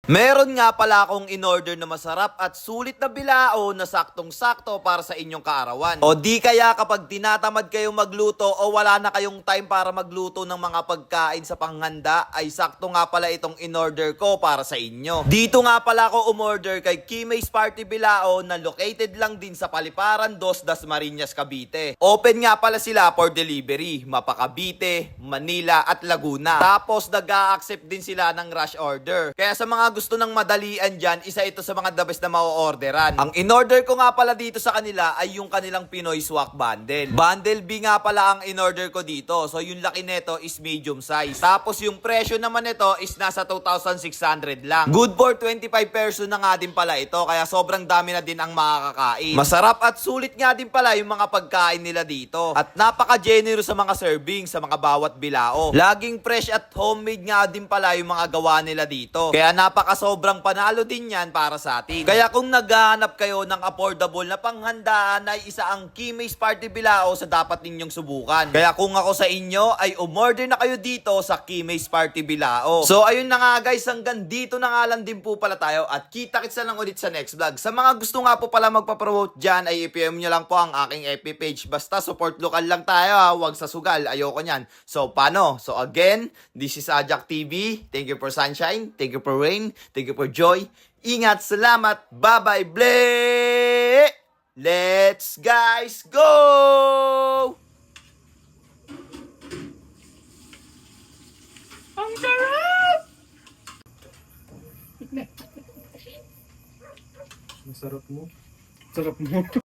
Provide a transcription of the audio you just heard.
Meron nga pala akong in-order na masarap at sulit na bilao na saktong-sakto para sa inyong kaarawan. O di kaya kapag tinatamad kayong magluto o wala na kayong time para magluto ng mga pagkain sa panghanda, ay sakto nga pala itong in-order ko para sa inyo. Dito nga pala ako umorder kay Kimay's Party Bilao na located lang din sa Paliparan 2, Dasmariñas, Cavite. Open nga pala sila for delivery, Mapa Cavite, Manila at Laguna. Tapos nag-a-accept din sila ng rush order. Kaya sa mga gusto ng madalian dyan, isa ito sa mga the best na ma-orderan. Ang in-order ko nga pala dito sa kanila ay yung kanilang Pinoy Swak Bundle. Bundle B nga pala ang in-order ko dito. So yung laki nito is medium size. Tapos yung presyo naman nito is nasa 2,600 lang. Good for 25 person na nga din pala ito. Kaya sobrang dami na din ang makakakain. Masarap at sulit nga din pala yung mga pagkain nila dito. At napaka-generous sa mga serving sa mga bawat bilao. Laging fresh at homemade nga din pala yung mga gawa nila dito. Kaya sobrang panalo din yan para sa atin. Kaya kung naghahanap kayo ng affordable na panghandaan ay isa ang Kimay's Party Bilao sa dapat ninyong subukan. Kaya kung ako sa inyo ay umorder na kayo dito sa Kimay's Party Bilao. So ayun na nga guys, hanggang dito na nga lang din po pala tayo at kita-kits na lang ulit sa next vlog. Sa mga gusto nga po pala magpapromote dyan ay i-PM nyo lang po ang aking FB page. Basta support local lang tayo ha, huwag sa sugal, ayoko nyan. So paano? So again, this is Ajak TV. Thank you for sunshine, thank you for rain, thank you for joy. Ingat, salamat, bye-bye, ble! Let's guys go! Ang sarap! Masarap mo. Sarap mo.